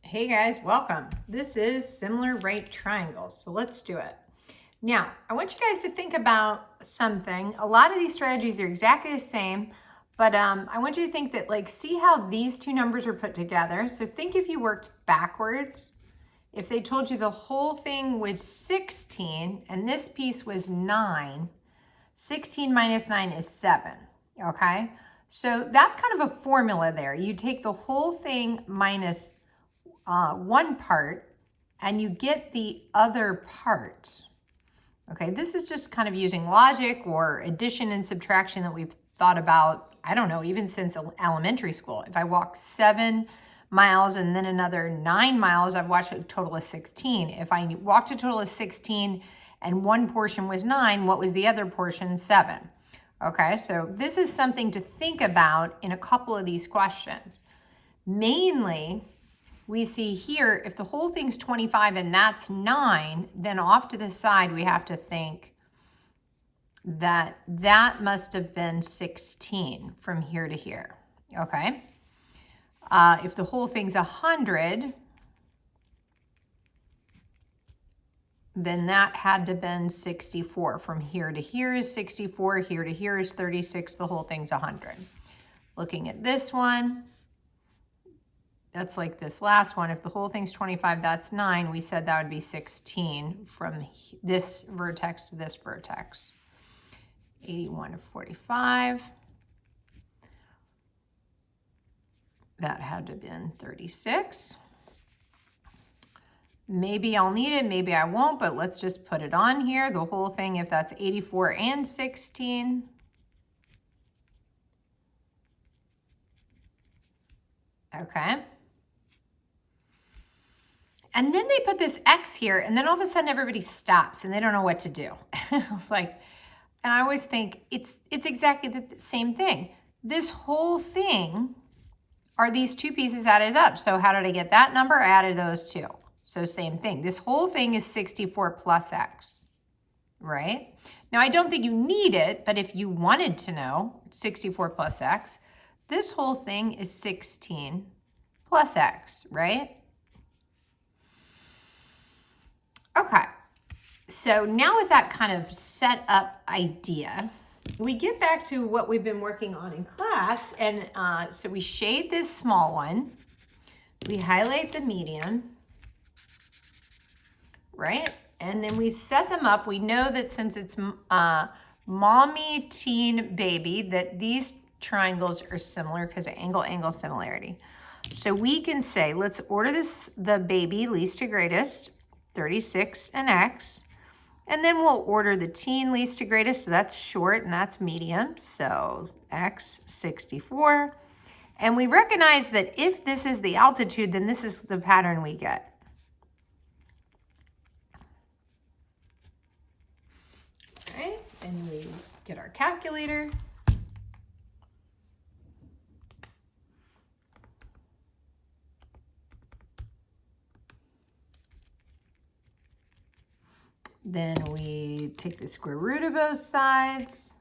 Hey guys, welcome. This is similar right triangles, so let's do it. Now, I want you guys to think about something. A lot of these strategies are exactly the same, but I want you to think that, like, see how these two numbers are put together. So think if you worked backwards, if they told you the whole thing was 16 and this piece was 9, 16 minus 9 is 7, okay? So that's kind of a formula there. You take the whole thing minus one part and you get the other part. Okay, this is just kind of using logic or addition and subtraction that we've thought about, I don't know, even since elementary school. If I walk 7 miles and then another 9 miles, I've watched a total of 16. If I walked a total of 16 and one portion was 9, what was the other portion? 7. Okay, so this is something to think about in a couple of these questions. Mainly, we see here, if the whole thing's 25 and that's 9, then off to the side, we have to think that that must have been 16 from here to here, okay? If the whole thing's 100, then that had to have been 64. From here to here is 64, here to here is 36, the whole thing's 100. Looking at this one, that's like this last one. If the whole thing's 25, that's 9. We said that would be 16 from this vertex to this vertex. 81 to 45. That had to have been 36. Maybe I'll need it, maybe I won't, but let's just put it on here. The whole thing, if that's 84 and 16. Okay. And then they put this X here, and then all of a sudden everybody stops and they don't know what to do. I was like, and I always think it's exactly the same thing. This whole thing are these two pieces added up. So how did I get that number? I added those two. So same thing. This whole thing is 64 plus X, right? Now I don't think you need it, but if you wanted to know 64 plus X, this whole thing is 16 plus X, right? Okay, so now with that kind of set up idea, we get back to what we've been working on in class. And so we shade this small one, we highlight the medium, right? And then we set them up. We know that since it's mommy, teen, baby, that these triangles are similar because of angle similarity. So we can say, let's order the baby least to greatest, 36 and X, and then we'll order the teen least to greatest, so that's short and that's medium, so X, 64. And we recognize that if this is the altitude, then this is the pattern we get. Okay, and we get our calculator. Then we take the square root of both sides.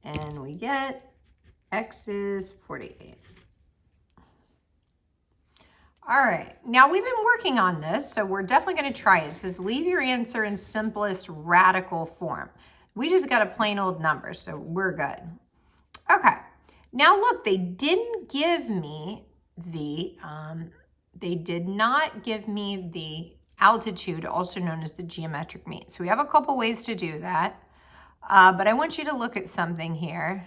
And we get X is 48. All right, now we've been working on this, so we're definitely gonna try it. It says leave your answer in simplest radical form. We just got a plain old number, so we're good. Okay, now look, they didn't give me the, they did not give me the altitude, also known as the geometric mean. So we have a couple ways to do that, but I want you to look at something here.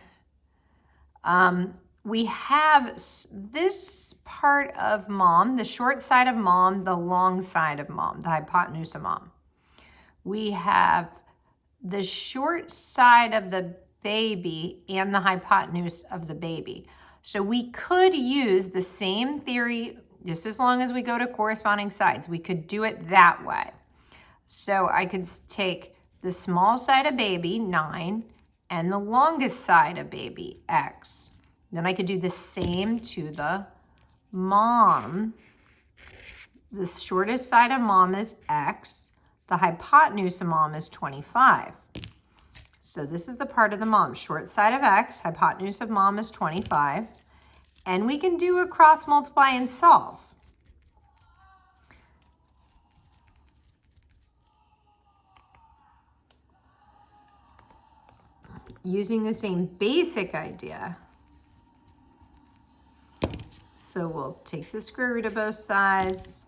We have this part of mom, the short side of mom, the long side of mom, the hypotenuse of mom. We have the short side of the baby and the hypotenuse of the baby. So we could use the same theory just as long as we go to corresponding sides. We could do it that way. So I could take the small side of baby, 9, and the longest side of baby, X. Then I could do the same to the mom. The shortest side of mom is X. The hypotenuse of mom is 25. So this is the part of the mom. Short side of x, hypotenuse of mom is 25. And we can do a cross multiply and solve. Using the same basic idea. So we'll take the square root of both sides.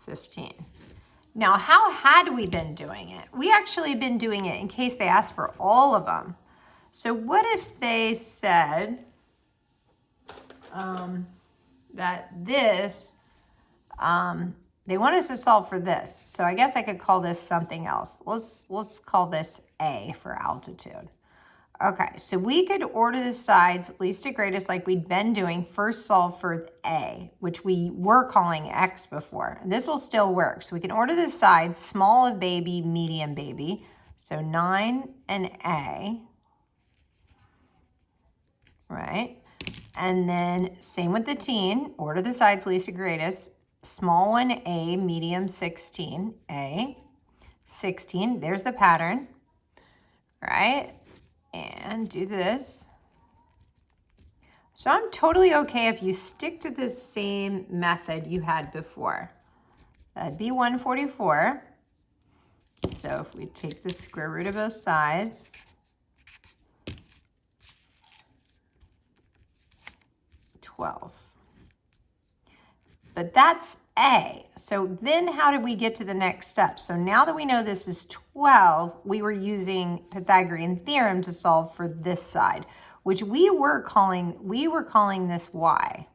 15. Now, how had we been doing it? We actually been doing it in case they asked for all of them. So what if they said that this, they want us to solve for this. So I guess I could call this something else. Let's call this A for altitude. Okay, so we could order the sides least to greatest like we'd been doing. First solve for A, which we were calling X before. And this will still work. So we can order the sides, small of baby, medium baby. So 9 and A, right? And then same with the teen, order the sides least to greatest. Small one A, medium 16, A, 16, there's the pattern, right? And do this. So I'm totally okay if you stick to the same method you had before. That'd be 144. So if we take the square root of both sides, 12. But that's A. So then how did we get to the next step? So now that we know this is 12, we were using Pythagorean theorem to solve for this side, which we were calling this Y.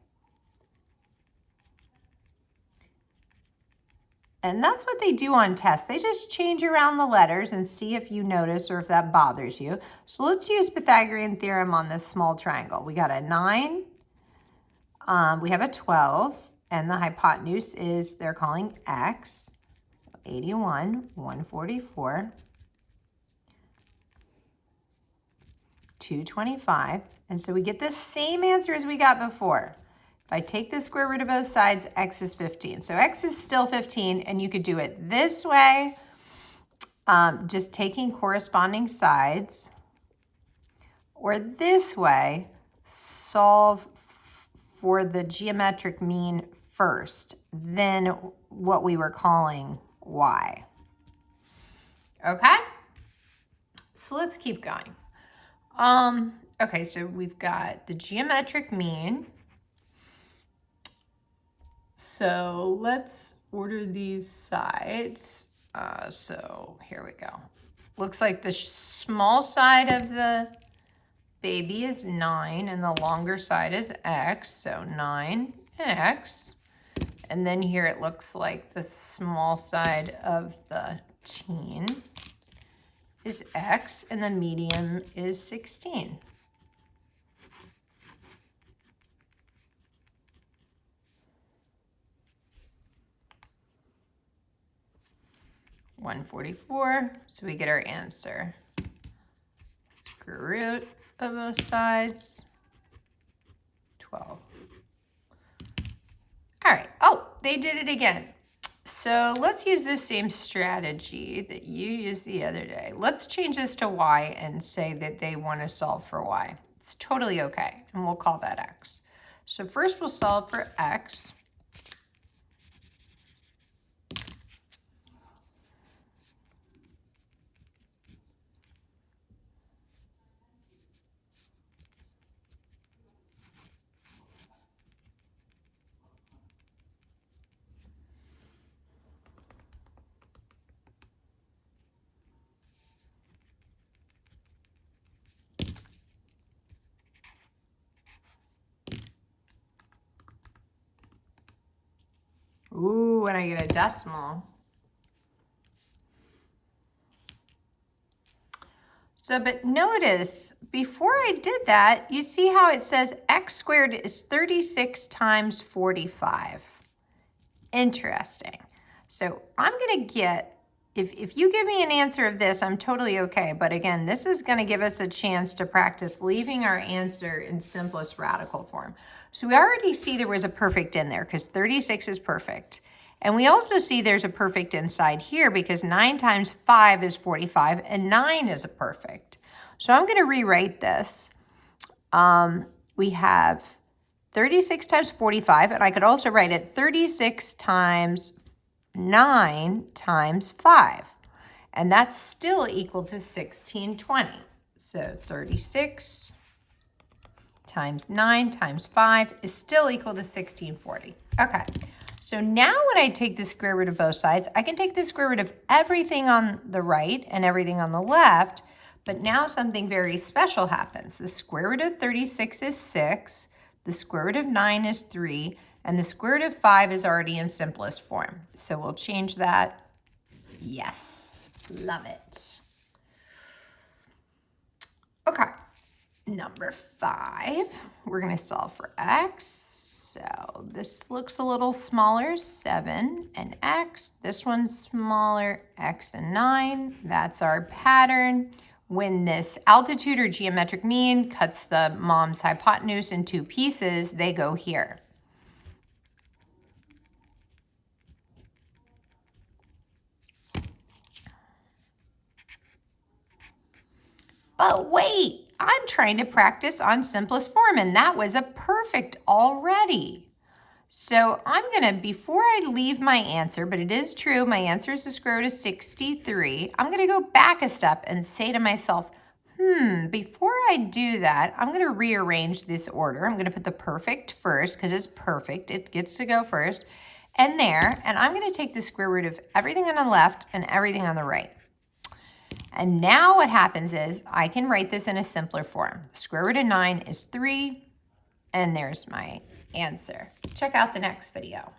And that's what they do on tests. They just change around the letters and see if you notice or if that bothers you. So let's use Pythagorean theorem on this small triangle. We got a 9, we have a 12, and the hypotenuse is, they're calling X, 81, 144, 225. And so we get the same answer as we got before. If I take the square root of both sides, X is 15. So X is still 15, and you could do it this way, just taking corresponding sides, or this way, solve for the geometric mean first, then what we were calling Y. Okay? So let's keep going. Okay, so we've got the geometric mean. So let's order these sides. So here we go. Looks like the small side of the baby is 9 and the longer side is X. So 9 and X. And then here it looks like the small side of the teen is X and the medium is 16. $144, so we get our answer. Square root of both sides, 12. All right, oh, they did it again. So let's use the same strategy that you used the other day. Let's change this to Y and say that they want to solve for Y. It's totally okay, and we'll call that X. So first we'll solve for X. Ooh, and I get a decimal. So, but notice, before I did that, you see how it says X squared is 36 times 45. Interesting. So I'm gonna get, if you give me an answer of this, I'm totally okay. But again, this is gonna give us a chance to practice leaving our answer in simplest radical form. So we already see there was a perfect in there because 36 is perfect. And we also see there's a perfect inside here because 9 times 5 is 45 and 9 is a perfect. So I'm going to rewrite this. We have 36 times 45, and I could also write it 36 times 9 times 5. And that's still equal to 1620. So 36 times 9 times 5 is still equal to 1640. Okay, so now when I take the square root of both sides, I can take the square root of everything on the right and everything on the left, but now something very special happens. The square root of 36 is 6, the square root of 9 is 3, and the square root of 5 is already in simplest form. So we'll change that. Yes, love it. Okay. Number 5, we're going to solve for x. So this looks a little smaller, 7 and x. This one's smaller, x and 9. That's our pattern. When this altitude or geometric mean cuts the mom's hypotenuse in 2 pieces, they go here. But wait, I'm trying to practice on simplest form, and that was a perfect already. So I'm gonna, before I leave my answer, but it is true, my answer is the square root of 63, I'm gonna go back a step and say to myself, before I do that, I'm gonna rearrange this order. I'm gonna put the perfect first, because it's perfect, it gets to go first, and there, and I'm gonna take the square root of everything on the left and everything on the right. And now what happens is I can write this in a simpler form. The square root of 9 is 3, and there's my answer. Check out the next video.